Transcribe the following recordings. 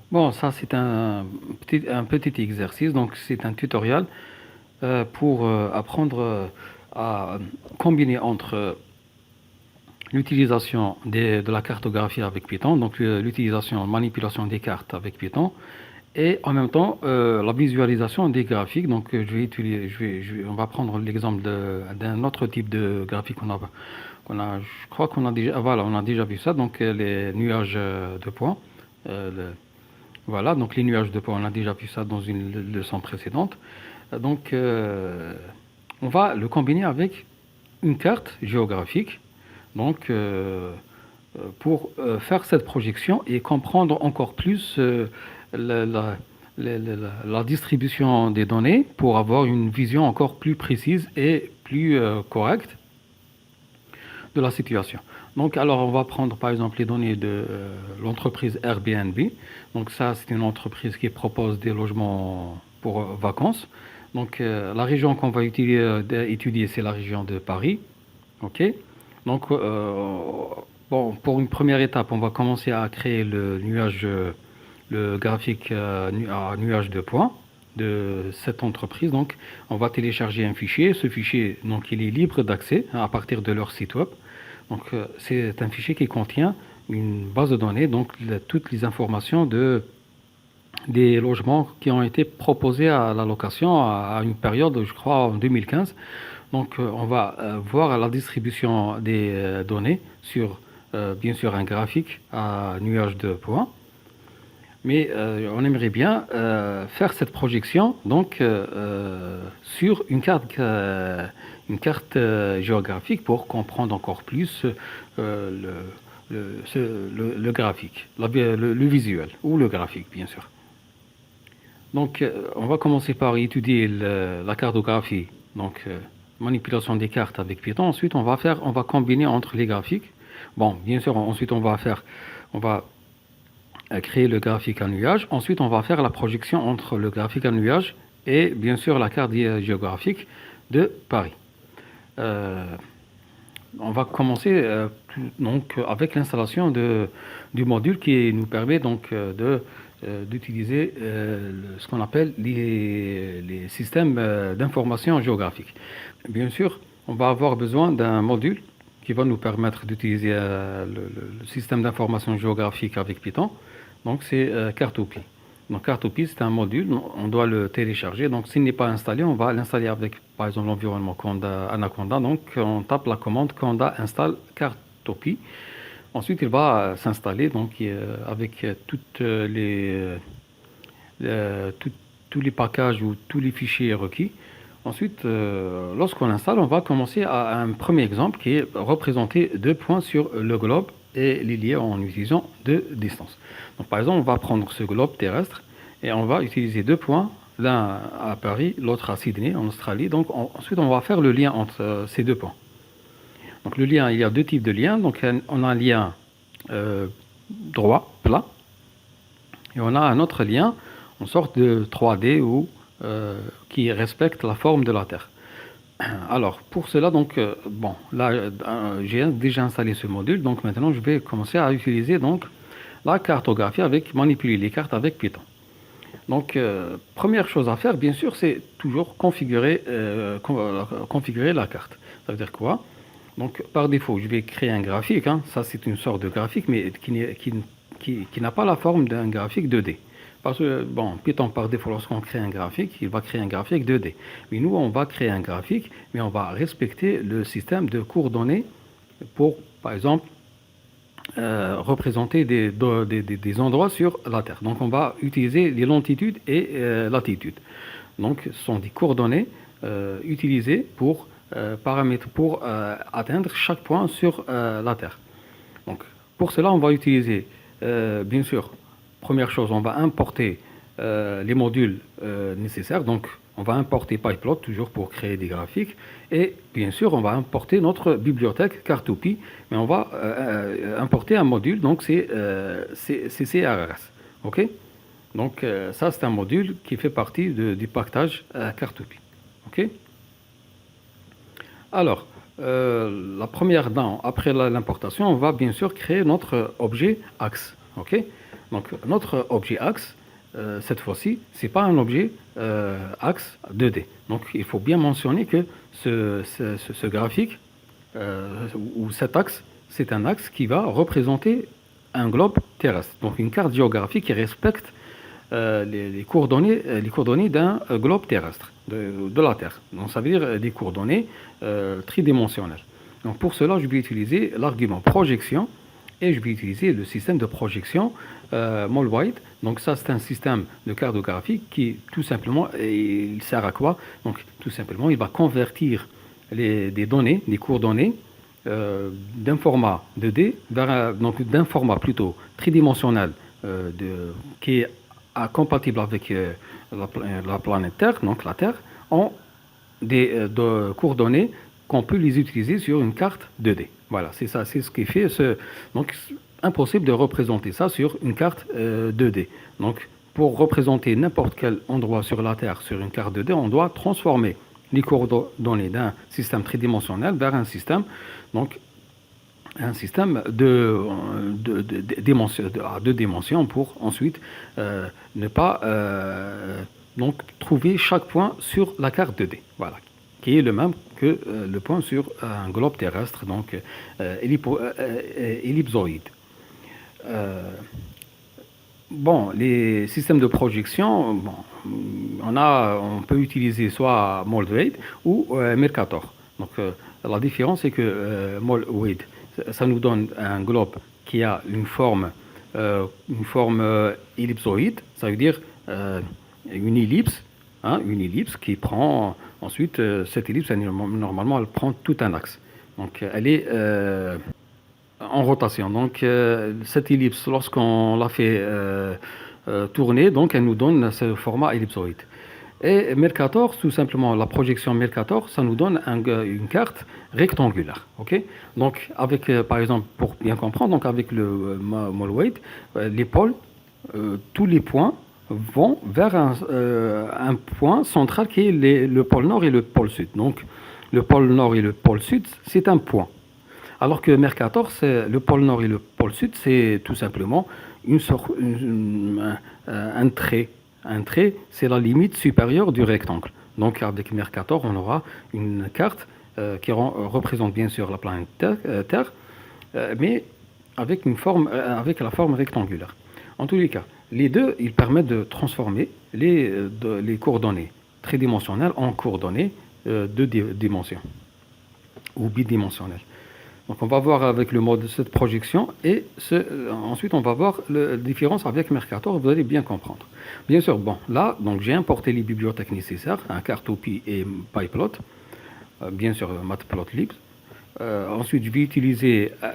Bon, ça c'est un petit exercice, donc c'est un tutoriel pour apprendre à combiner entre l'utilisation de la cartographie avec Python, donc l'utilisation, manipulation des cartes avec Python, et en même temps la visualisation des graphiques. Donc je vais utiliser, on va prendre l'exemple d'un autre type de graphique je crois qu'on a déjà, voilà, on a déjà vu ça. Donc les nuages de points. Voilà, donc les nuages de points, on a déjà vu ça dans une leçon précédente. Donc, on va le combiner avec une carte géographique. Donc, pour faire cette projection et comprendre encore plus la, la- la distribution des données pour avoir une vision encore plus précise et plus correcte de la situation. Donc, alors, on va prendre par exemple les données de l'entreprise Airbnb. Donc, ça, c'est une entreprise qui propose des logements pour vacances. Donc, la région qu'on va étudier, c'est la région de Paris. OK? Donc, bon, pour une première étape, on va commencer à créer le graphique à nuage de points de cette entreprise. Donc, on va télécharger un fichier. Ce fichier, donc, il est libre d'accès à partir de leur site web. Donc, c'est un fichier qui contient une base de données, donc toutes les informations des logements qui ont été proposés à la location à une période, je crois, en 2015. Donc, on va voir la distribution des données sur, bien sûr, un graphique à nuage de points. Mais on aimerait bien faire cette projection donc sur une carte géographique pour comprendre encore plus le graphique, le visuel ou le graphique bien sûr. Donc on va commencer par étudier la cartographie, donc manipulation des cartes avec Python. Ensuite on va combiner entre les graphiques. Bon, bien sûr, ensuite on va créer le graphique à nuage. Ensuite, on va faire la projection entre le graphique à nuage et bien sûr la carte géographique de Paris. Euh, on va commencer donc avec l'installation du module qui nous permet donc d'utiliser ce qu'on appelle les systèmes d'information géographique. Bien sûr, on va avoir besoin d'un module qui va nous permettre d'utiliser le système d'information géographique avec Python. Donc c'est Cartopy. Donc Cartopy, c'est un module, on doit le télécharger. Donc s'il n'est pas installé, on va l'installer avec par exemple l'environnement Conda, Anaconda. Donc on tape la commande Conda install Cartopy. Ensuite il va s'installer donc avec tout- tous les packages ou tous les fichiers requis. Ensuite, lorsqu'on l'installe, on va commencer à un premier exemple qui est représenter deux points sur le globe et les lier en utilisant deux distances. Donc, par exemple, on va prendre ce globe terrestre et on va utiliser deux points, l'un à Paris, l'autre à Sydney, en Australie. Donc, ensuite, on va faire le lien entre ces deux points. Donc, le lien, il y a deux types de liens. Donc, on a un lien euh, droit, plat, et on a un autre lien en sorte de 3D ou qui respecte la forme de la Terre. Alors, pour cela, donc, bon, là, j'ai déjà installé ce module, donc maintenant, je vais commencer à utiliser donc la cartographie avec manipuler les cartes avec Python. Donc, première chose à faire, bien sûr, c'est toujours configurer la carte. Ça veut dire quoi? Donc, par défaut, je vais créer un graphique, hein. Ça, c'est une sorte de graphique, mais qui n'a pas la forme d'un graphique 2D. Parce que, bon, Python, par défaut, lorsqu'on crée un graphique, il va créer un graphique 2D. Mais nous, on va créer un graphique, mais on va respecter le système de coordonnées pour, par exemple, représenter des endroits sur la Terre. Donc, on va utiliser les longitudes et latitudes. Donc, ce sont des coordonnées utilisées pour paramètres pour atteindre chaque point sur la Terre. Donc, pour cela, on va utiliser, bien sûr, première chose, on va importer les modules nécessaires. Donc, on va importer PyPlot toujours pour créer des graphiques. Et bien sûr, on va importer notre bibliothèque Cartoopy, mais on va importer un module, donc c'est CRS. OK? Donc, ça, c'est un module qui fait partie du package Cartoopy. OK? Alors, après l'importation, on va bien sûr créer notre objet axe. OK? Donc, notre objet axe, cette fois-ci, c'est pas un objet axe 2D. Donc, il faut bien mentionner que ce graphique ou cet axe, c'est un axe qui va représenter un globe terrestre. Donc, une carte géographique qui respecte les coordonnées d'un globe terrestre, de la Terre. Donc, ça veut dire des coordonnées tridimensionnelles. Donc, pour cela, je vais utiliser l'argument projection et je vais utiliser le système de projection Mollweide. Donc, ça, c'est un système de cartographie qui, tout simplement, il sert à quoi? Donc, tout simplement, il va convertir des données, des coordonnées, d'un format 2D vers donc d'un format plutôt tridimensionnel qui est compatible avec la planète Terre, donc la Terre, en des coordonnées qu'on peut les utiliser sur une carte 2D. Voilà, c'est ça, c'est ce qui fait donc impossible de représenter ça sur une carte 2D. Donc, pour représenter n'importe quel endroit sur la Terre sur une carte 2D, on doit transformer les coordonnées d'un système tridimensionnel vers un système, donc un système à deux dimensions pour ensuite ne pas donc trouver chaque point sur la carte 2D. Voilà, qui est le même que le point sur un globe terrestre, donc ellipsoïde. Bon, les systèmes de projection, bon, on peut utiliser soit Moldwade ou Mercator. Donc la différence c'est que Moldwade, ça nous donne un globe qui a une forme ellipsoïde, ça veut dire une ellipse qui prend ensuite cette ellipse, normalement elle prend tout un axe. Donc elle est en rotation. Donc cette ellipse, lorsqu'on la fait tourner, donc elle nous donne ce format ellipsoïde. Et Mercator, tout simplement, la projection Mercator, ça nous donne une carte rectangulaire. Ok. Donc avec, par exemple, pour bien comprendre, donc avec le Mollweide, les pôles, tous les points vont vers un point central qui est le pôle nord et le pôle sud. Donc le pôle nord et le pôle sud, c'est un point. Alors que Mercator, c'est le pôle nord et le pôle sud, c'est tout simplement un trait. Un trait, c'est la limite supérieure du rectangle. Donc avec Mercator, on aura une carte qui représente bien sûr la planète Terre, mais avec la forme rectangulaire. En tous les cas, les deux, ils permettent de transformer les coordonnées tridimensionnelles en coordonnées de dimensions ou bidimensionnelles. Donc on va voir avec le mode de cette projection et ensuite on va voir la différence avec Mercator, vous allez bien comprendre. Bien sûr, bon, là, donc j'ai importé les bibliothèques nécessaires, un Cartopy et PyPlot, bien sûr Matplotlib. Ensuite, je vais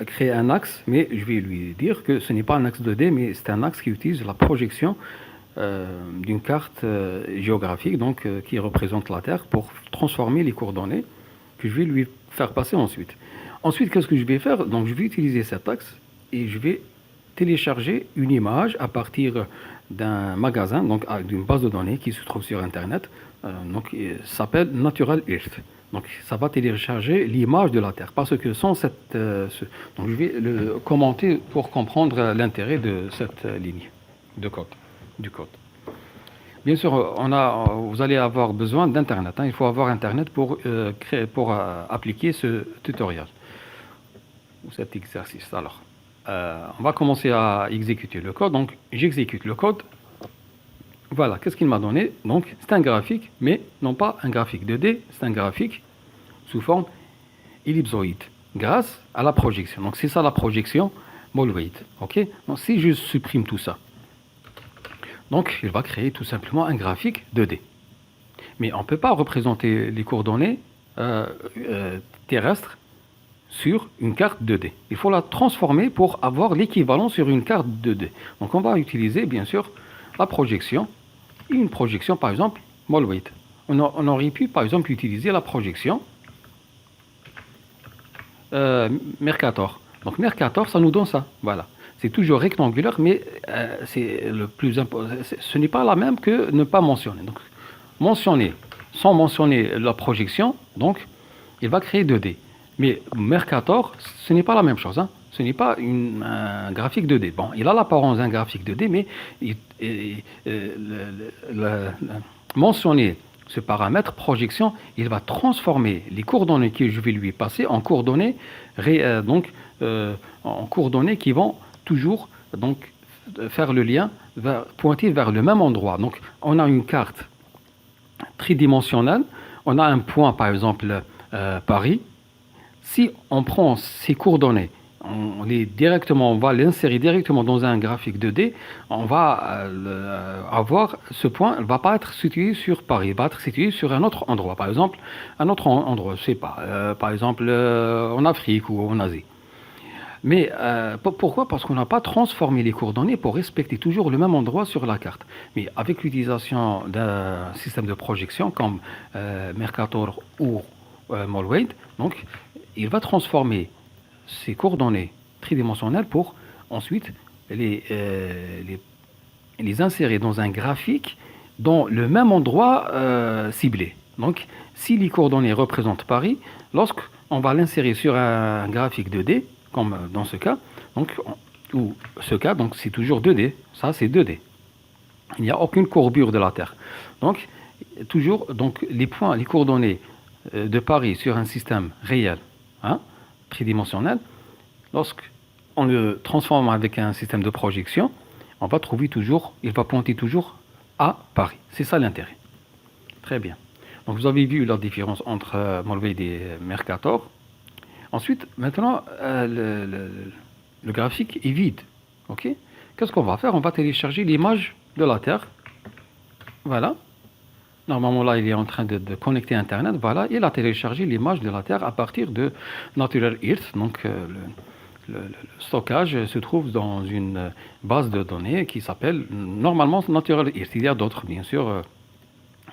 créer un axe, mais je vais lui dire que ce n'est pas un axe 2D, mais c'est un axe qui utilise la projection d'une carte géographique, donc qui représente la Terre, pour transformer les coordonnées que je vais lui faire passer ensuite. Ensuite, qu'est-ce que je vais faire? Donc, je vais utiliser cet axe et je vais télécharger une image à partir d'un magasin, donc d'une base de données qui se trouve sur Internet, donc s'appelle Natural Earth. Donc, ça va télécharger l'image de la Terre, parce que sans cette... donc, je vais le commenter pour comprendre l'intérêt de cette ligne de code, du code. Bien sûr, vous allez avoir besoin d'Internet. Il faut avoir Internet pour appliquer ce tutoriel ou cet exercice. Alors, on va commencer à exécuter le code. Donc, j'exécute le code. Voilà, qu'est-ce qu'il m'a donné? Donc, c'est un graphique, mais non pas un graphique 2D, c'est un graphique sous forme ellipsoïde, grâce à la projection. Donc, c'est ça la projection Mollweide. Ok. Donc, si je supprime tout ça, donc, il va créer tout simplement un graphique 2D. Mais on ne peut pas représenter les coordonnées terrestres sur une carte 2D. Il faut la transformer pour avoir l'équivalent sur une carte 2D. Donc, on va utiliser, bien sûr, la projection. Et une projection, par exemple, Mollweide. On aurait pu, par exemple, utiliser la projection Mercator. Donc, Mercator, ça nous donne ça. Voilà. C'est toujours rectangulaire, mais c'est le plus important. Ce n'est pas la même que ne pas mentionner. Donc, sans mentionner la projection, donc, il va créer 2D. Mais Mercator, ce n'est pas la même chose. Ce n'est pas un graphique 2D. Bon, il a l'apparence d'un graphique 2D, mais mentionner ce paramètre projection, il va transformer les coordonnées que je vais lui passer en coordonnées, en coordonnées qui vont toujours donc, faire le lien, pointer vers le même endroit. Donc, on a une carte tridimensionnelle, on a un point, par exemple, Paris. Si on prend ces coordonnées, on va l'insérer directement dans un graphique 2D, on va avoir ce point, il ne va pas être situé sur Paris, il va être situé sur un autre endroit, par exemple, un autre endroit, je ne sais pas, par exemple en Afrique ou en Asie. Mais pourquoi? Parce qu'on n'a pas transformé les coordonnées pour respecter toujours le même endroit sur la carte. Mais avec l'utilisation d'un système de projection comme Mercator ou Molwade, donc il va transformer ces coordonnées tridimensionnelles pour ensuite les insérer dans un graphique dans le même endroit ciblé. Donc, si les coordonnées représentent Paris, lorsqu'on va l'insérer sur un graphique 2D, comme dans ce cas, donc, ou ce cas, donc c'est toujours 2D, ça c'est 2D. Il n'y a aucune courbure de la Terre. Donc, toujours donc, les points, les coordonnées de Paris sur un système réel, hein, tridimensionnel, lorsqu'on le transforme avec un système de projection, on va trouver toujours, il va pointer toujours à Paris. C'est ça l'intérêt. Très bien. Donc vous avez vu la différence entre Molwade et Mercator. Ensuite, maintenant, le graphique est vide. Ok? Qu'est-ce qu'on va faire? On va télécharger l'image de la Terre. Voilà. Normalement, là, il est en train de connecter Internet. Voilà, il a téléchargé l'image de la Terre à partir de Natural Earth. Donc, le stockage se trouve dans une base de données qui s'appelle normalement Natural Earth. Il y a d'autres, bien sûr,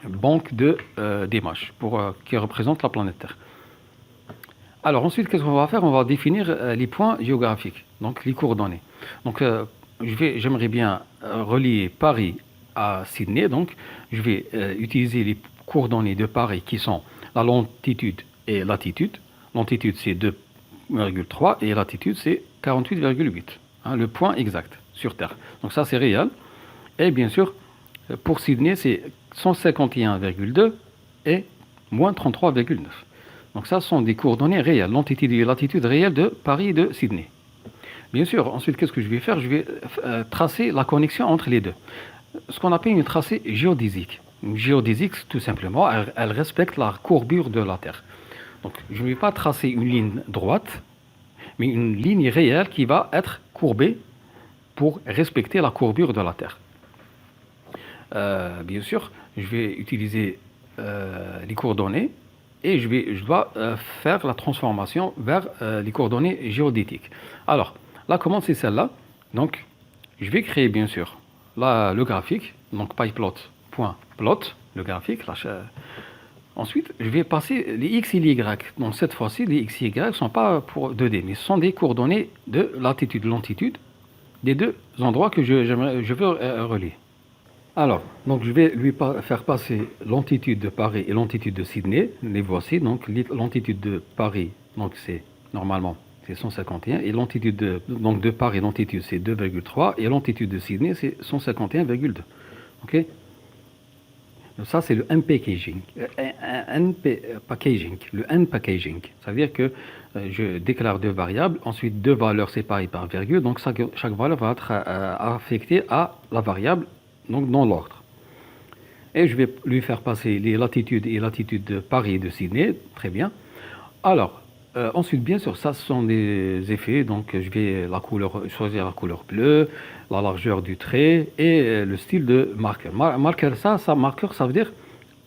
banques d'images qui représentent la planète Terre. Alors, ensuite, qu'est-ce qu'on va faire? On va définir les points géographiques, donc les coordonnées. Donc, j'aimerais bien relier Paris à Sydney, donc je vais utiliser les coordonnées de Paris qui sont la longitude et latitude. Longitude c'est 2,3 et latitude c'est 48,8, hein, le point exact sur Terre. Donc ça c'est réel. Et bien sûr, pour Sydney c'est 151,2 et moins 33,9. Donc ça sont des coordonnées réelles, longitude et latitude réelles de Paris et de Sydney. Bien sûr, ensuite qu'est-ce que je vais faire? Je vais tracer la connexion entre les deux. Ce qu'on appelle une tracée géodésique. Une géodésique, tout simplement, elle respecte la courbure de la Terre. Donc, je ne vais pas tracer une ligne droite, mais une ligne réelle qui va être courbée pour respecter la courbure de la Terre. Bien sûr, je vais utiliser les coordonnées et je dois faire la transformation vers les coordonnées géodétiques. Alors, la commande, c'est celle-là. Donc, je vais créer, bien sûr, le graphique, donc pyplot.plot, le graphique. Ensuite, je vais passer les x et les y. Donc cette fois-ci, les x et y ne sont pas pour 2D, mais ce sont des coordonnées de latitude, longitude, des deux endroits que je veux relier. Alors, donc je vais lui faire passer longitude de Paris et longitude de Sydney. Les voici. Donc longitude de Paris, donc c'est normalement c'est 151 et longitude de Paris, longitude c'est 2,3 et longitude de Sydney c'est 151,2. Ok. Donc ça c'est le unpackaging. Le unpackaging. Ça veut dire que je déclare deux variables, ensuite deux valeurs séparées par virgule. Donc chaque valeur va être affectée à la variable, donc dans l'ordre. Et je vais lui faire passer les latitudes et latitudes de Paris et de Sydney. Très bien. Alors, ensuite, bien sûr, ça ce sont des effets. Donc, je vais choisir la couleur bleue, la largeur du trait et le style de marqueur. Marqueur, marqueur, ça veut dire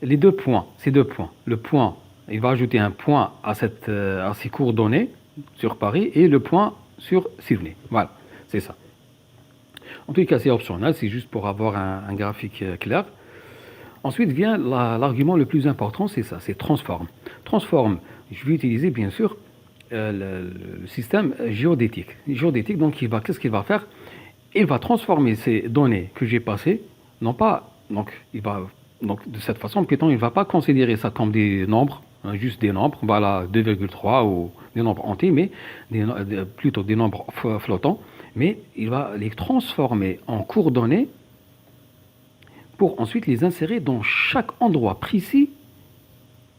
les deux points. Ces deux points. Le point, il va ajouter un point à ces coordonnées sur Paris et le point sur Sydney. Voilà, c'est ça. En tout cas, c'est optionnel. C'est juste pour avoir un graphique clair. Ensuite vient l'argument le plus important, c'est ça, c'est transform. Transform, je vais utiliser bien sûr le système géodétique. Géodétique, donc qu'est-ce qu'il va faire? Il va transformer ces données que j'ai passées, non pas, donc de cette façon, Python il ne va pas considérer ça comme des nombres, juste des nombres, voilà, 2,3 ou des nombres entiers, mais plutôt des nombres flottants, mais il va les transformer en coordonnées pour ensuite les insérer dans chaque endroit précis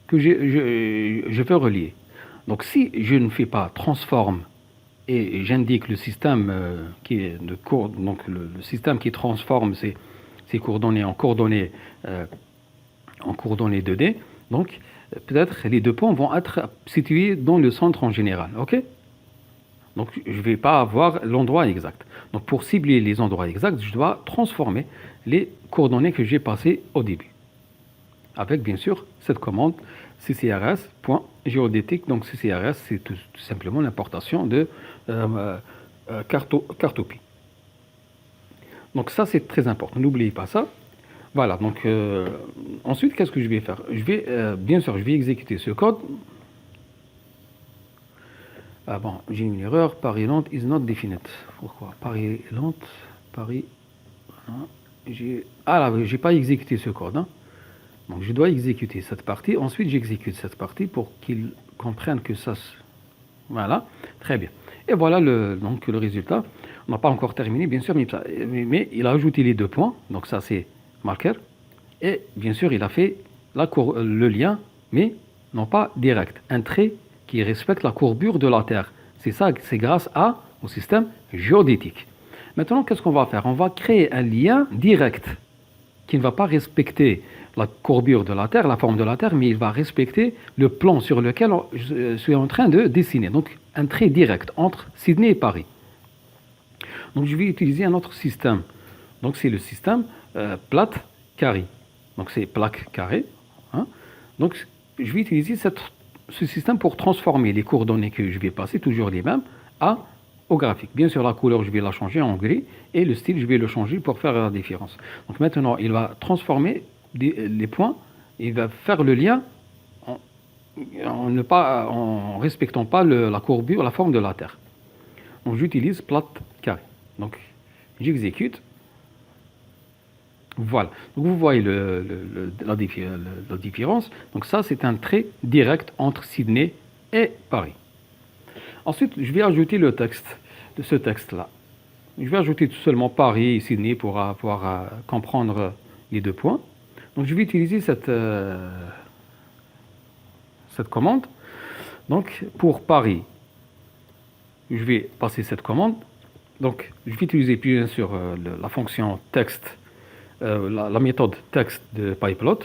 que je veux relier. Donc si je ne fais pas transforme et j'indique le système donc le système qui transforme ces coordonnées en coordonnées 2D, donc peut-être les deux points vont être situés dans le centre en général, ok? Donc je ne vais pas avoir l'endroit exact. Donc pour cibler les endroits exacts, je dois transformer les coordonnées que j'ai passées au début. Avec bien sûr cette commande ccrs.géodétique. Donc ccrs, c'est tout simplement l'importation de Cartopy. Donc ça c'est très important, n'oubliez pas ça. Voilà, donc ensuite qu'est-ce que je vais faire? Bien sûr, je vais exécuter ce code. Ah bon, j'ai une erreur, ParisLent is not definite. Pourquoi? ParisLent, Paris... Ah là, j'ai pas exécuté ce code. Hein. Donc je dois exécuter cette partie. Ensuite, j'exécute cette partie pour qu'il comprenne que ça... Voilà, très bien. Et voilà donc, le résultat. On n'a pas encore terminé, bien sûr, mais il a ajouté les deux points. Donc ça, c'est marqueur. Et bien sûr, il a fait le lien, mais non pas direct. Un trait qui respecte la courbure de la Terre. C'est ça, c'est grâce au système géodétique. Maintenant, qu'est-ce qu'on va faire? On va créer un lien direct qui ne va pas respecter la courbure de la Terre, la forme de la Terre, mais il va respecter le plan sur lequel je suis en train de dessiner. Donc, un trait direct entre Sydney et Paris. Donc, je vais utiliser un autre système. Donc, c'est le système plate carré. Donc, c'est plaque carrée. Hein. Donc, je vais utiliser ce système pour transformer les coordonnées que je vais passer, toujours les mêmes, au graphique. Bien sûr, la couleur, je vais la changer en gris et le style, je vais le changer pour faire la différence. Donc maintenant, il va transformer les points, il va faire le lien en respectant pas la courbure, la forme de la Terre. Donc j'utilise plate carré. Donc j'exécute. Voilà. Donc vous voyez la différence. Donc ça, c'est un trait direct entre Sydney et Paris. Ensuite, je vais ajouter le texte de ce texte-là. Je vais ajouter tout seulement Paris et Sydney pour pouvoir comprendre les deux points. Donc je vais utiliser cette commande. Donc pour Paris, je vais passer cette commande. Donc je vais utiliser bien sûr la fonction texte, la méthode texte de PyPlot.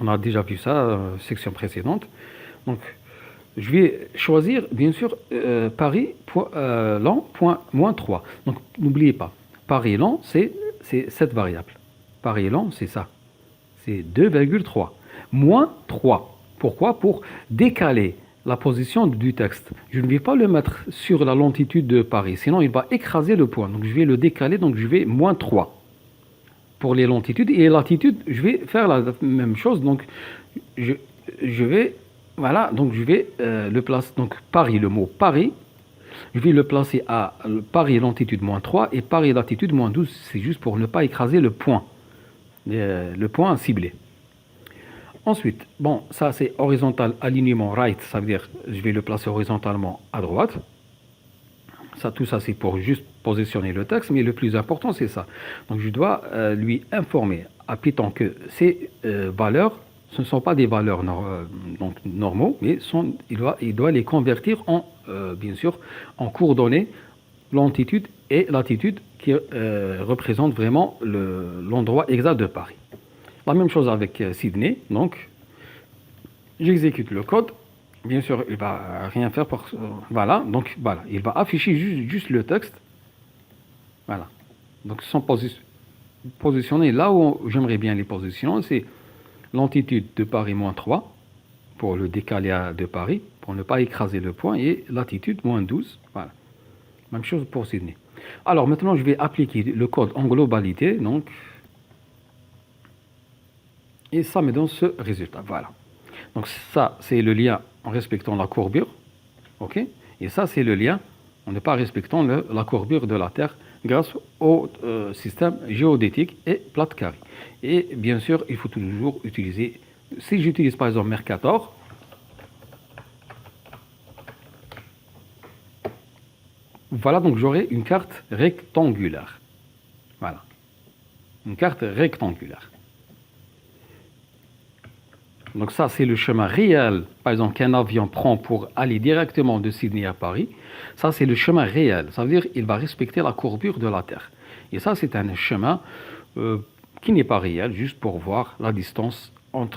On a déjà vu ça, section précédente. Donc je vais choisir, bien sûr, Paris-Lent.-3. Donc, n'oubliez pas, Paris-Lent, c'est cette variable. Paris-Lent, c'est ça. C'est 2,3. Moins 3. Pourquoi? Pour décaler la position du texte. Je ne vais pas le mettre sur la longitude de Paris, sinon il va écraser le point. Donc, je vais le décaler, donc je vais moins 3 pour les longitudes. Et latitude, je vais faire la même chose. Donc, je vais... Voilà, donc je vais le placer, donc Paris, le mot Paris, je vais le placer à Paris longitude moins 3 et Paris latitude moins 12, c'est juste pour ne pas écraser le point ciblé. Ensuite, bon, ça c'est horizontal alignement right, ça veut dire je vais le placer horizontalement à droite. Tout ça c'est pour juste positionner le texte, mais le plus important c'est ça. Donc je dois lui informer à Python que ces valeurs, ce ne sont pas des valeurs normaux, mais il doit les convertir bien sûr, en coordonnées, longitude et latitude qui représentent vraiment l'endroit exact de Paris. La même chose avec Sydney. Donc, j'exécute le code. Bien sûr, il ne va rien faire. Voilà. Donc, voilà. Il va afficher juste le texte. Voilà. Donc, ils sont positionnés là où j'aimerais bien les positionner. C'est longitude de Paris moins 3 pour le décaler de Paris, pour ne pas écraser le point, et latitude moins 12. Voilà. Même chose pour Sydney. Alors maintenant, je vais appliquer le code en globalité. Donc, et ça me donne ce résultat. Voilà. Donc ça, c'est le lien en respectant la courbure. OK? Et ça, c'est le lien en ne pas respectant la courbure de la Terre grâce au système géodétique et plate carré. Et bien sûr, il faut toujours utiliser si j'utilise par exemple Mercator, voilà, donc j'aurai une carte rectangulaire. Voilà, une carte rectangulaire. Donc ça, c'est le chemin réel, par exemple, qu'un avion prend pour aller directement de Sydney à Paris. Ça, c'est le chemin réel. Ça veut dire qu'il va respecter la courbure de la Terre. Et ça, c'est un chemin qui n'est pas réel, juste pour voir la distance en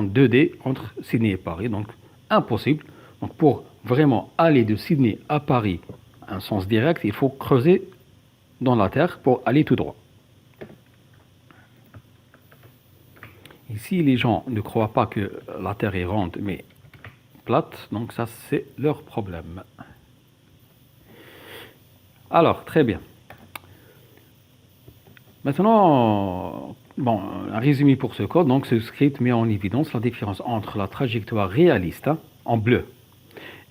2D entre Sydney et Paris. Donc, impossible. Donc, pour vraiment aller de Sydney à Paris, un sens direct, il faut creuser dans la Terre pour aller tout droit. Ici, les gens ne croient pas que la Terre est ronde, mais plate, donc ça, c'est leur problème. Alors, très bien. Maintenant, bon, un résumé pour ce code. Donc, ce script met en évidence la différence entre la trajectoire réaliste, en bleu,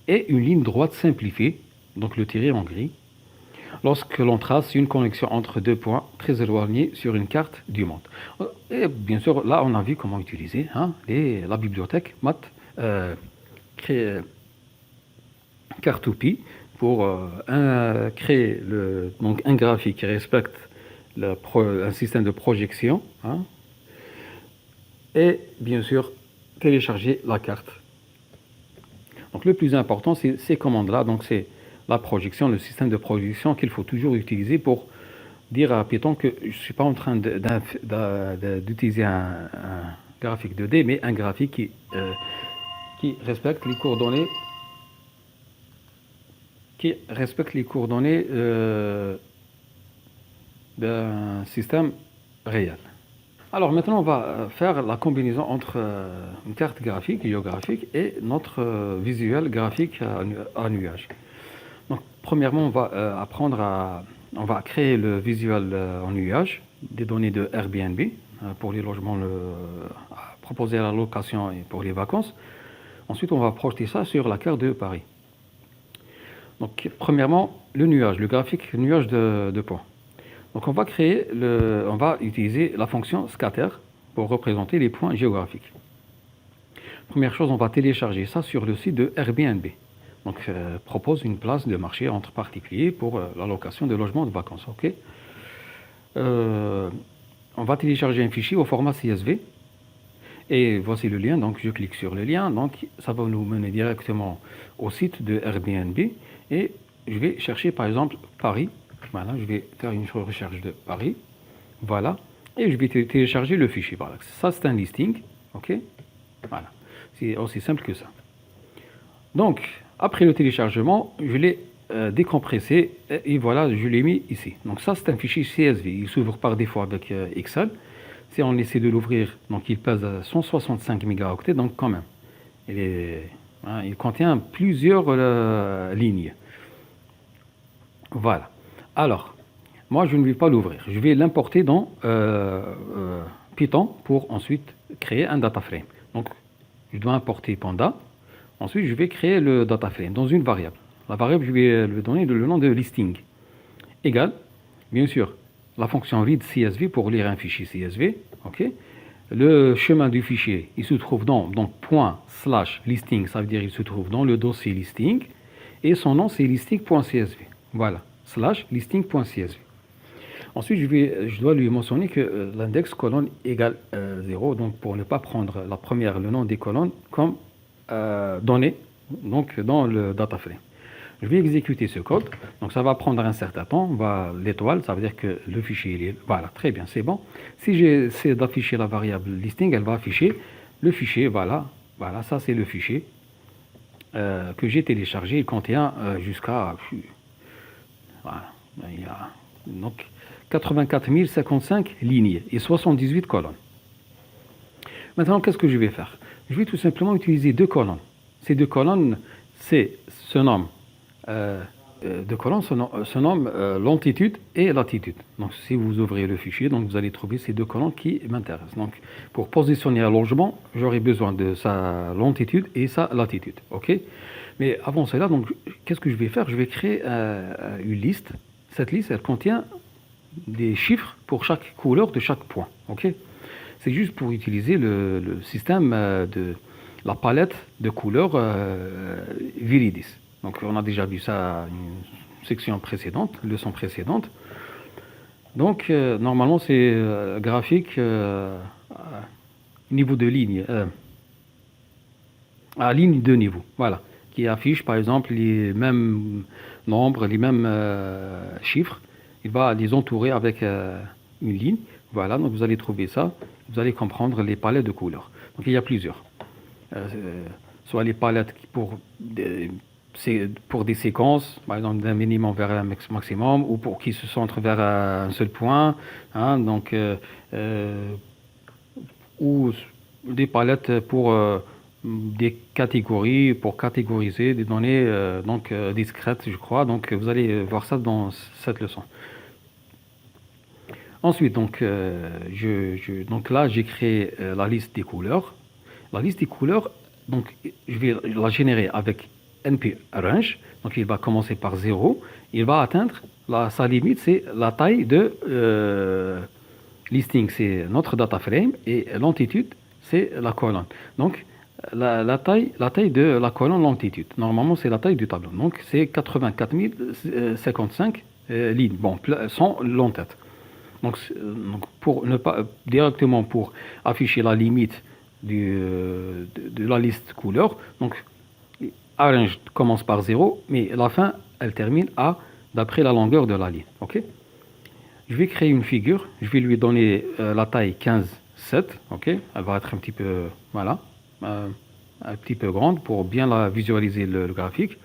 et une ligne droite simplifiée, donc le tiret en gris, lorsque l'on trace une connexion entre deux points très éloignés sur une carte du monde. Et bien sûr, là, on a vu comment utiliser la bibliothèque Math Cartoopy pour créer donc un graphique qui respecte un système de projection et bien sûr télécharger la carte. Donc le plus important, c'est ces commandes-là. Donc c'est la projection, le système de projection qu'il faut toujours utiliser pour dire à Python que je ne suis pas en train d'utiliser un graphique 2D, mais un graphique qui respecte les coordonnées d'un système réel. Alors maintenant, on va faire la combinaison entre une carte graphique, géographique, et notre visuel graphique à nuage. Donc, premièrement, on va créer le visuel en nuage, des données de Airbnb pour les logements proposés à la location et pour les vacances. Ensuite, on va projeter ça sur la carte de Paris. Donc, premièrement, le nuage, le graphique nuage de points. Donc, on va utiliser la fonction scatter pour représenter les points géographiques. Première chose, on va télécharger ça sur le site de Airbnb. Donc, propose une place de marché entre particuliers pour la location de logements de vacances. Ok. On va télécharger un fichier au format CSV. Et voici le lien. Donc, je clique sur le lien. Donc, ça va nous mener directement au site de Airbnb. Et je vais chercher, par exemple, Paris. Voilà, je vais faire une recherche de Paris. Voilà. Et je vais télécharger le fichier. Voilà. Ça, c'est un listing. Ok. Voilà. C'est aussi simple que ça. Donc, après le téléchargement, je l'ai décompressé et voilà, je l'ai mis ici. Donc ça, c'est un fichier CSV. Il s'ouvre par défaut avec Excel. Si on essaie de l'ouvrir, donc il pèse 165 mégaoctets, donc quand même. Il contient plusieurs lignes. Voilà. Alors, moi, je ne vais pas l'ouvrir. Je vais l'importer dans Python pour ensuite créer un data frame. Donc, je dois importer Panda. Ensuite, je vais créer le data frame dans une variable. La variable, je vais lui donner le nom de listing. Égal, bien sûr, la fonction read CSV pour lire un fichier CSV. Ok. Le chemin du fichier, il se trouve dans ./listing, ça veut dire il se trouve dans le dossier listing. Et son nom, c'est listing.csv. Voilà, /listing.csv. Ensuite, je dois lui mentionner que l'index colonne égale 0, donc pour ne pas prendre le nom des colonnes comme données donc dans le data frame. Je vais exécuter ce code, donc ça va prendre un certain temps. L'étoile, ça veut dire que le fichier il est voilà, très bien, c'est bon. Si j'essaie d'afficher la variable listing, elle va afficher le fichier. Voilà, ça c'est le fichier que j'ai téléchargé. Il contient jusqu'à voilà, il y a donc 84 055 lignes et 78 colonnes. Maintenant, qu'est-ce que je vais faire? Je vais tout simplement utiliser deux colonnes. Ces deux colonnes se nomment longitude et latitude. Donc, si vous ouvrez le fichier, donc vous allez trouver ces deux colonnes qui m'intéressent. Donc, pour positionner un logement, j'aurai besoin de sa longitude et sa latitude. Ok. Mais avant cela, donc, qu'est-ce que je vais faire? Je vais créer une liste. Cette liste, elle contient des chiffres pour chaque couleur de chaque point. Ok. c'est juste pour utiliser le système de la palette de couleurs Viridis. Donc on a déjà vu ça à une section précédente, leçon précédente. Donc normalement c'est graphique niveau de ligne, à ligne de niveau, voilà, qui affiche par exemple les mêmes nombres, les mêmes chiffres. Il va les entourer avec une ligne. Voilà, donc vous allez trouver ça, vous allez comprendre les palettes de couleurs. Donc il y a plusieurs. Soit les palettes pour des séquences, par exemple d'un minimum vers un maximum, ou pour qui se centrent vers un seul point, hein, donc, ou des palettes pour des catégories, pour catégoriser des données discrètes, je crois. Donc vous allez voir ça dans cette leçon. Ensuite, donc là, j'ai créé la liste des couleurs. La liste des couleurs, donc, je vais la générer avec NP range. Donc, il va commencer par 0. Il va atteindre, sa limite, c'est la taille de listing, c'est notre data frame. Et l'amplitude, c'est la colonne. Donc, la taille de la colonne, l'amplitude. Normalement, c'est la taille du tableau. Donc, c'est 84 055 lignes. Bon, sans l'entête. Donc, pour ne pas directement pour afficher la limite de la liste couleur, donc arrange commence par 0, mais la fin elle termine à d'après la longueur de la ligne. Ok. Je vais créer une figure, je vais lui donner la taille 15,7. Ok. Elle va être un petit peu voilà, un petit peu grande pour bien la visualiser le graphique.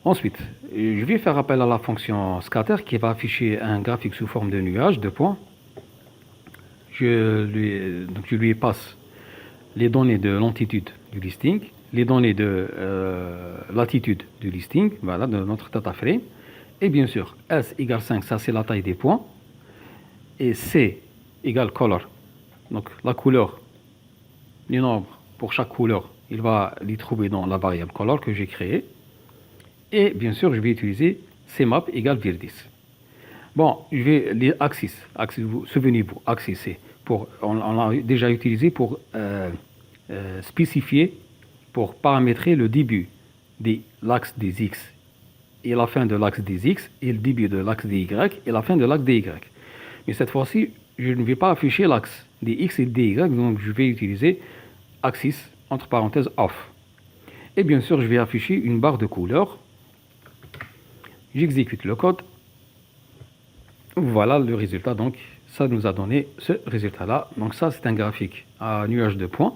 Ensuite, je vais faire appel à la fonction scatter qui va afficher un graphique sous forme de nuage, de points. Je lui passe les données de longitude du listing, les données de latitude du listing, voilà, de notre data frame. Et bien sûr, S égale 5, ça c'est la taille des points. Et C égale color, donc la couleur, les nombres pour chaque couleur, il va les trouver dans la variable color que j'ai créée. Et bien sûr, je vais utiliser cmap égale virdis. Bon, je vais les axes, souvenez-vous, axes c'est pour, on l'a déjà utilisé pour spécifier, pour paramétrer le début de l'axe des x et la fin de l'axe des x et le début de l'axe des y et la fin de l'axe des y. Mais cette fois-ci, je ne vais pas afficher l'axe des x et des y, donc je vais utiliser axis entre parenthèses off. Et bien sûr, je vais afficher une barre de couleur. J'exécute le code. Voilà le résultat. Donc, ça nous a donné ce résultat-là. Donc, ça, c'est un graphique à nuage de points.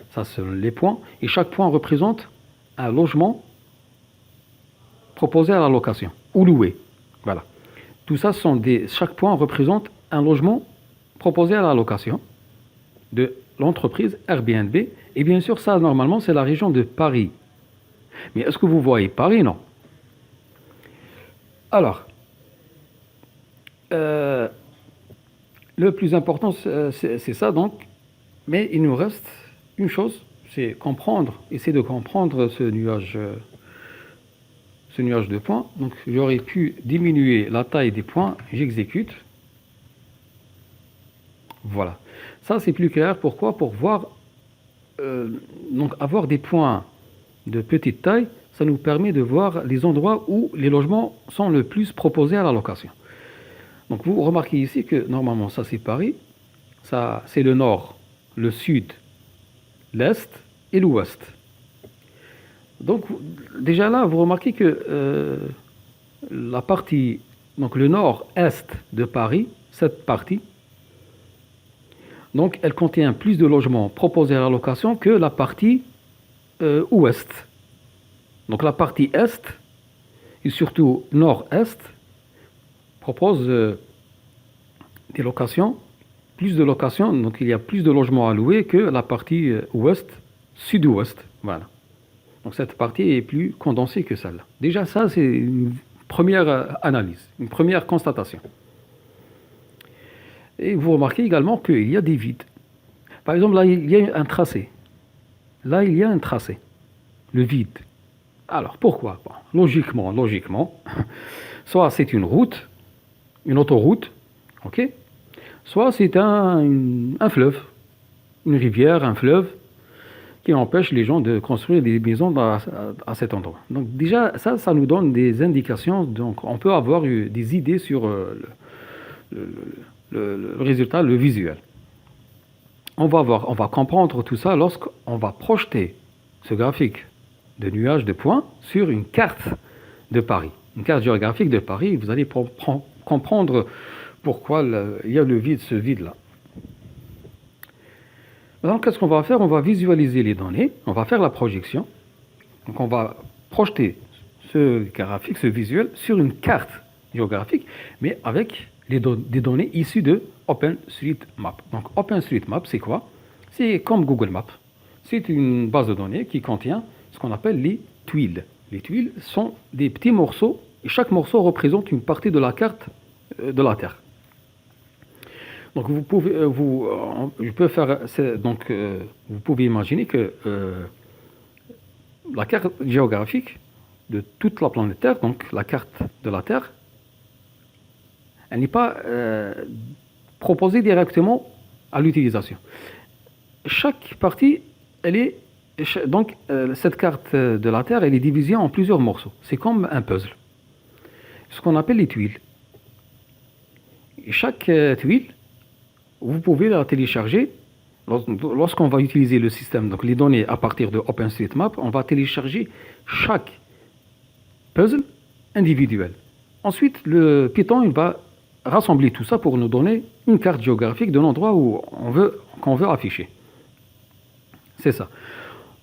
Ça, ce sont les points. Et chaque point représente un logement proposé à la location ou loué. Voilà. Tout ça, chaque point représente un logement proposé à la location de l'entreprise Airbnb. Et bien sûr, ça, normalement, c'est la région de Paris. Mais est-ce que vous voyez Paris? Non. Alors, le plus important, c'est ça donc. Mais il nous reste une chose, c'est essayer de comprendre ce nuage de points. Donc, j'aurais pu diminuer la taille des points. J'exécute. Voilà. Ça, c'est plus clair. Pourquoi? Pour voir, donc avoir des points de petite taille, ça nous permet de voir les endroits où les logements sont le plus proposés à la location. Donc vous remarquez ici que normalement ça c'est Paris, ça c'est le nord, le sud, l'est et l'ouest. Donc déjà là vous remarquez que la partie, donc le nord-est de Paris, cette partie, donc elle contient plus de logements proposés à la location que la partie ouest. Donc la partie est et surtout nord-est propose des locations, plus de locations, donc il y a plus de logements à louer que la partie ouest, sud-ouest. Voilà. Donc cette partie est plus condensée que celle-là. Déjà ça c'est une première analyse, une première constatation. Et vous remarquez également qu'il y a des vides. Par exemple là il y a un tracé. Là il y a un tracé. Le vide. Alors, pourquoi? Bon, logiquement, soit c'est une route, une autoroute, ok? soit c'est un fleuve, une rivière, un fleuve, qui empêche les gens de construire des maisons à cet endroit. Donc déjà, ça nous donne des indications, donc on peut avoir des idées sur le, le résultat, le visuel. On va comprendre tout ça lorsqu'on va projeter ce graphique de nuages de points sur une carte de Paris. Une carte géographique de Paris, vous allez comprendre pourquoi il y a ce vide-là. Alors, qu'est-ce qu'on va faire? On va visualiser les données, on va faire la projection. Donc, on va projeter ce graphique, ce visuel, sur une carte géographique, mais avec des données issues de OpenStreetMap. Donc, OpenStreetMap, c'est quoi? C'est comme Google Maps. C'est une base de données qui contient ce qu'on appelle les tuiles. Les tuiles sont des petits morceaux, et chaque morceau représente une partie de la carte de la Terre. Donc vous pouvez, vous pouvez imaginer que la carte géographique de toute la planète Terre, donc la carte de la Terre, elle n'est pas proposée directement à l'utilisation. Chaque partie, cette carte de la Terre, elle est divisée en plusieurs morceaux. C'est comme un puzzle, ce qu'on appelle les tuiles. Et chaque tuile, vous pouvez la télécharger lorsqu'on va utiliser le système, donc les données à partir de OpenStreetMap, on va télécharger chaque puzzle individuel. Ensuite, le Python, il va rassembler tout ça pour nous donner une carte géographique de l'endroit qu'on veut afficher. C'est ça.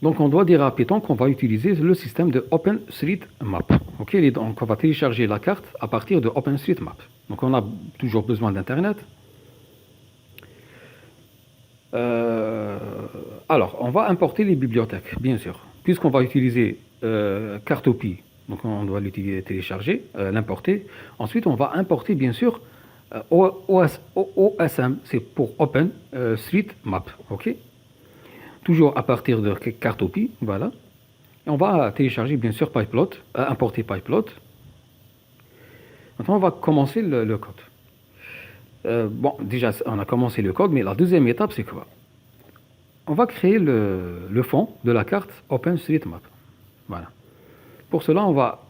Donc, on doit dire à Python qu'on va utiliser le système de OpenStreetMap. Okay? Donc, on va télécharger la carte à partir de OpenStreetMap. Donc, on a toujours besoin d'Internet. Alors, on va importer les bibliothèques, bien sûr. Puisqu'on va utiliser Cartopy, donc on doit télécharger, l'importer. Ensuite, on va importer, bien sûr, OSM, c'est pour OpenStreetMap. Ok? Toujours à partir de Cartopy, voilà. Et on va télécharger, bien sûr, Pyplot, importer Pyplot. Maintenant, on va commencer le code. Déjà, on a commencé le code, mais la deuxième étape, c'est quoi? On va créer le fond de la carte OpenStreetMap. Voilà. Pour cela, on va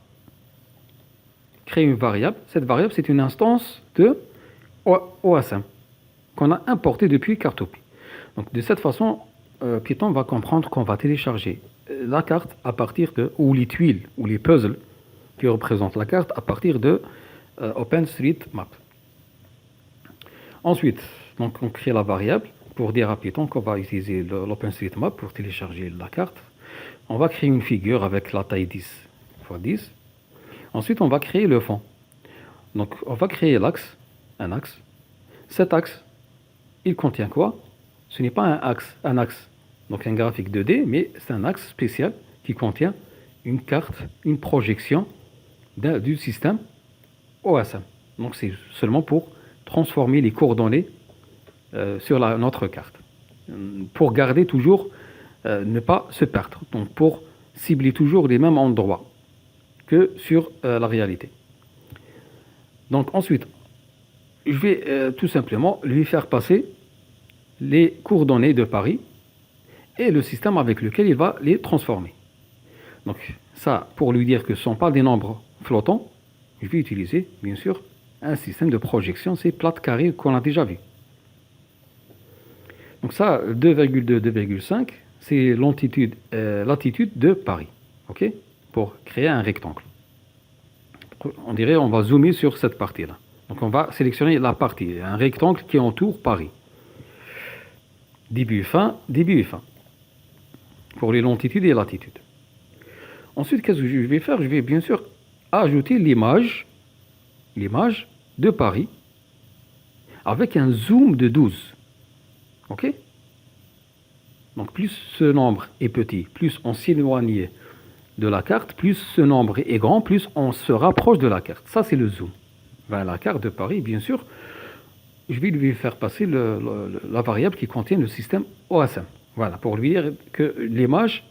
créer une variable. Cette variable, c'est une instance de OSM qu'on a importé depuis Cartopy. Donc, de cette façon, Python va comprendre qu'on va télécharger la carte à partir ou les tuiles, ou les puzzles qui représentent la carte à partir de OpenStreetMap. Ensuite, donc, on crée la variable pour dire à Python qu'on va utiliser l'OpenStreetMap pour télécharger la carte. On va créer une figure avec la taille 10 x 10. Ensuite, on va créer le fond. Donc, on va créer l'axe, un axe. Cet axe, il contient quoi? Ce n'est pas un axe, donc un graphique 2D, mais c'est un axe spécial qui contient une carte, une projection du système OSM. Donc, c'est seulement pour transformer les coordonnées sur notre carte. Pour garder toujours, ne pas se perdre. Donc, pour cibler toujours les mêmes endroits que sur la réalité. Donc, ensuite, je vais tout simplement lui faire passer les coordonnées de Paris et le système avec lequel il va les transformer. Donc, ça, pour lui dire que ce ne sont pas des nombres flottants, je vais utiliser, bien sûr, un système de projection, c'est plate carrée qu'on a déjà vu. Donc ça, 2,2, 2,5, c'est latitude de Paris, ok? Pour créer un rectangle. On dirait, on va zoomer sur cette partie-là. Donc on va sélectionner la partie, un rectangle qui entoure Paris. Début et fin, pour les longitudes et latitudes. Ensuite, qu'est-ce que je vais faire? Je vais bien sûr ajouter l'image de Paris avec un zoom de 12. Ok? Donc plus ce nombre est petit, plus on s'éloigne de la carte, plus ce nombre est grand, plus on se rapproche de la carte. Ça, c'est le zoom. Ben, la carte de Paris, bien sûr, je vais lui faire passer la variable qui contient le système OSM. Voilà, pour lui dire que l'image,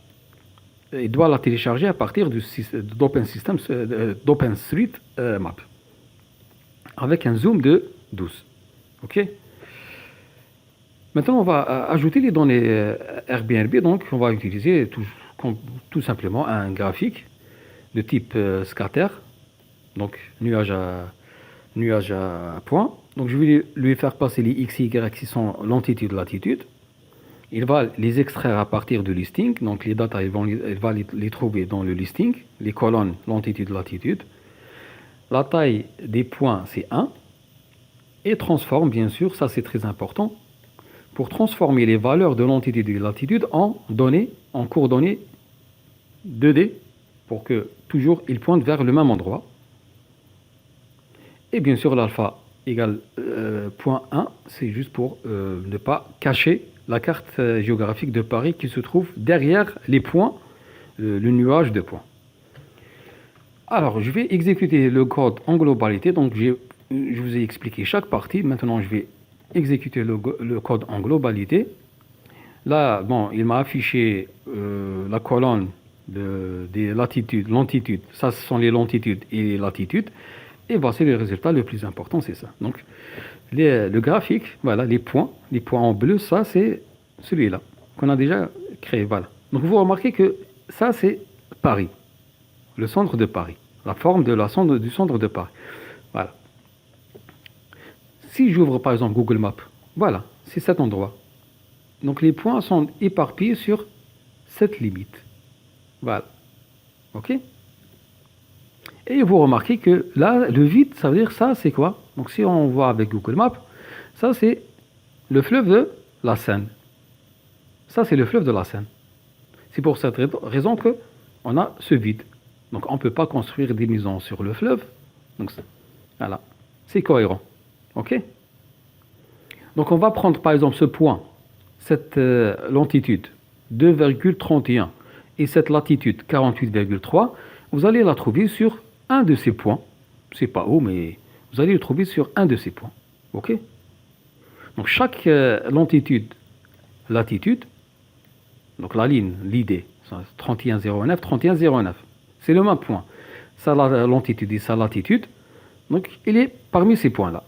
il doit la télécharger à partir d'OpenStreetMap avec un zoom de 12. Ok? Maintenant, on va ajouter les données Airbnb. Donc, on va utiliser tout simplement un graphique de type scatter, donc nuage à point. Donc, je vais lui faire passer les x, y qui sont longitude, latitude. Il va les extraire à partir du listing. Donc, les datas, il va les trouver dans le listing. Les colonnes longitude, latitude. La taille des points, c'est 1. Et transforme, bien sûr, ça c'est très important, pour transformer les valeurs de longitude et de latitude en données, en coordonnées 2D, pour que toujours ils pointent vers le même endroit. Et bien sûr, l'alpha égale point 1, c'est juste pour ne pas cacher la carte géographique de Paris qui se trouve derrière les points, le nuage de points. Alors, je vais exécuter le code en globalité. Donc, je vous ai expliqué chaque partie. Maintenant, je vais exécuter le code en globalité. Là, bon, il m'a affiché la colonne des latitudes, longitudes. Ça, ce sont les longitudes et les latitudes. Et voici le résultat le plus important, c'est ça. Donc, le graphique, voilà, les points en bleu, ça, c'est celui-là qu'on a déjà créé. Voilà. Donc, vous remarquez que ça, c'est Paris, le centre de Paris, la forme du centre de Paris. Voilà. Si j'ouvre par exemple Google Maps, voilà, c'est cet endroit. Donc les points sont éparpillés sur cette limite. Voilà. OK? Et vous remarquez que là, le vide, ça veut dire ça, c'est quoi? Donc si on voit avec Google Maps, ça c'est le fleuve de la Seine. Ça c'est le fleuve de la Seine. C'est pour cette raison que on a ce vide. Donc on ne peut pas construire des maisons sur le fleuve. Donc voilà, c'est cohérent. OK? Donc on va prendre par exemple ce point, cette longitude 2,31 et cette latitude 48,3. Vous allez la trouver sur un de ces points. C'est pas haut, mais vous allez le trouver sur un de ces points. OK? Donc chaque longitude, latitude, donc la ligne, l'idée, 31,09, 31,09. C'est le même point. Ça, la longitude et sa latitude. Donc, il est parmi ces points-là.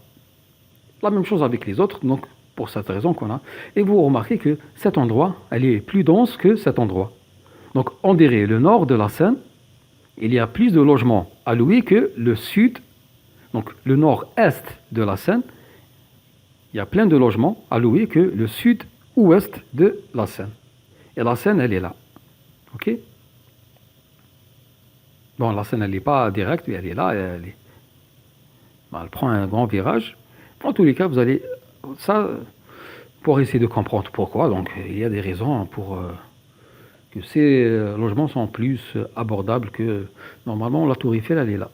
La même chose avec les autres, donc pour cette raison qu'on a. Et vous remarquez que cet endroit, elle est plus dense que cet endroit. Donc, on dirait le nord de la Seine, il y a plus de logements à louer que le sud, donc le nord-est de la Seine, il y a plein de logements à louer que le sud-ouest de la Seine. Et la Seine, elle est là. OK? Bon, la Seine, elle n'est pas directe, mais elle est là. Elle prend un grand virage. En tous les cas, vous allez... Ça, pour essayer de comprendre pourquoi. Donc, il y a des raisons pour que ces logements sont plus abordables que... Normalement, la Tour Eiffel, elle est là.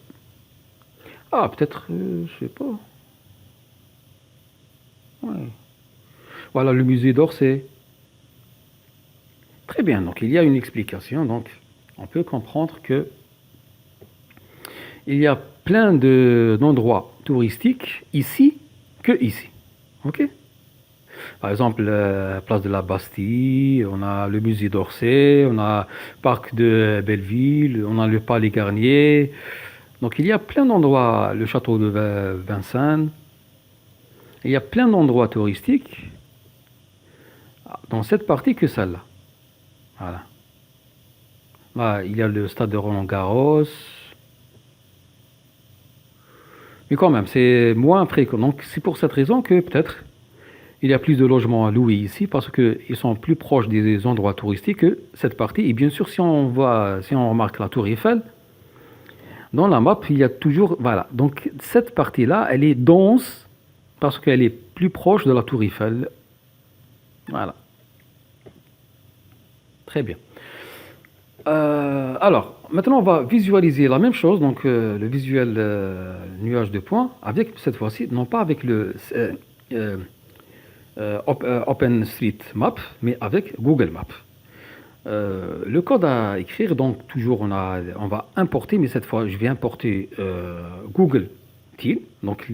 Ah, peut-être, je sais pas. Ouais. Voilà, le musée d'Orsay. Très bien, donc il y a une explication. Donc, on peut comprendre que il y a plein d'endroits touristiques ici que ici. OK? Par exemple, la place de la Bastille, on a le musée d'Orsay, on a le parc de Belleville, on a le palais Garnier. Donc il y a plein d'endroits, le château de Vincennes. Il y a plein d'endroits touristiques dans cette partie que celle-là. Voilà. Là, il y a le stade de Roland-Garros. Mais quand même, c'est moins fréquent. Donc c'est pour cette raison que peut-être il y a plus de logements à louer ici parce qu'ils sont plus proches des endroits touristiques que cette partie. Et bien sûr, si on remarque la Tour Eiffel, dans la map, il y a toujours... Voilà. Donc cette partie-là, elle est dense parce qu'elle est plus proche de la Tour Eiffel. Voilà. Très bien. Alors, maintenant, on va visualiser la même chose, donc le visuel nuage de points, avec cette fois-ci, non pas avec le OpenStreetMap, mais avec Google Maps. Le code à écrire, donc toujours on va importer, mais cette fois je vais importer Google Tile. Donc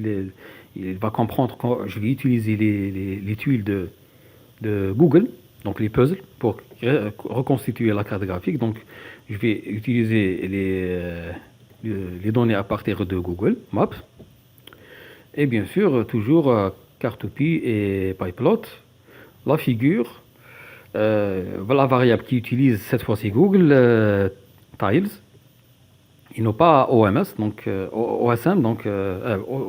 il va comprendre quand je vais utiliser les tuiles de Google, donc les puzzles, pour reconstituer la carte graphique. Donc je vais utiliser les données à partir de Google Maps. Et bien sûr, toujours Cartopie et PyPlot. la figure, voilà la variable qui utilise cette fois-ci Google Tiles, et non pas OMS, donc OSM, donc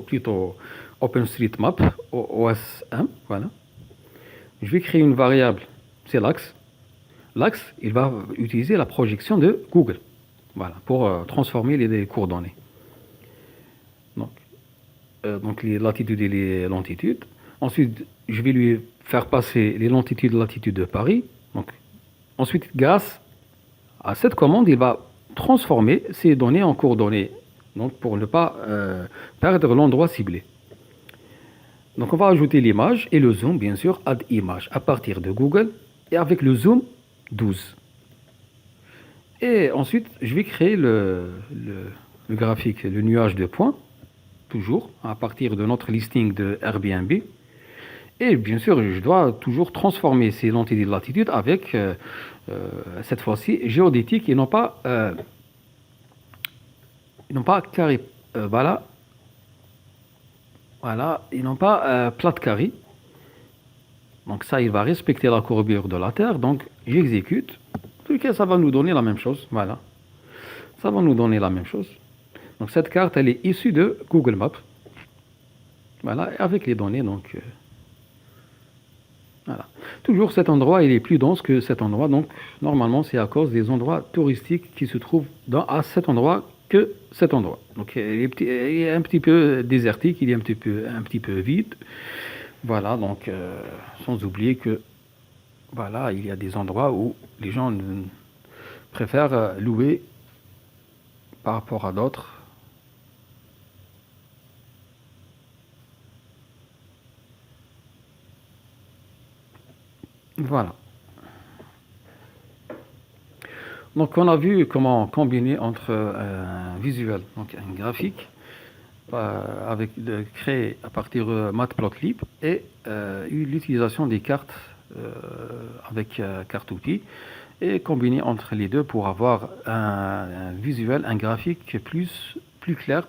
plutôt OpenStreetMap, OSM, voilà. Je vais créer une variable, c'est l'axe. L'axe, il va utiliser la projection de Google, voilà, pour transformer les coordonnées. Donc les latitudes et les longitudes. Ensuite, je vais lui faire passer les longitudes et latitudes de Paris. Donc, ensuite, grâce à cette commande, il va transformer ces données en coordonnées. Donc, pour ne pas perdre l'endroit ciblé. Donc, on va ajouter l'image et le zoom, bien sûr, add image à partir de Google et avec le zoom 12. Et ensuite, je vais créer le graphique, le nuage de points, toujours à partir de notre listing de Airbnb. Et bien sûr, je dois toujours transformer ces longitudes de latitude avec, cette fois-ci, géodétique et non pas carré. Voilà, voilà, et non pas plate carré. Donc ça, il va respecter la courbure de la Terre. Donc j'exécute. Ok, ça va nous donner la même chose. Voilà, ça va nous donner la même chose. Donc cette carte, elle est issue de Google Maps. Voilà, avec les données. Donc voilà. Toujours cet endroit, il est plus dense que cet endroit. Donc normalement, c'est à cause des endroits touristiques qui se trouvent à cet endroit que cet endroit. Donc il est un petit peu désertique, il est un petit peu vide. Voilà, donc sans oublier que voilà, il y a des endroits où les gens préfèrent louer par rapport à d'autres. Voilà. Donc on a vu comment combiner entre un visuel, donc un graphique, avec créé à partir de Matplotlib et l'utilisation des cartes avec carte outil et combiner entre les deux pour avoir un visuel, un graphique plus clair,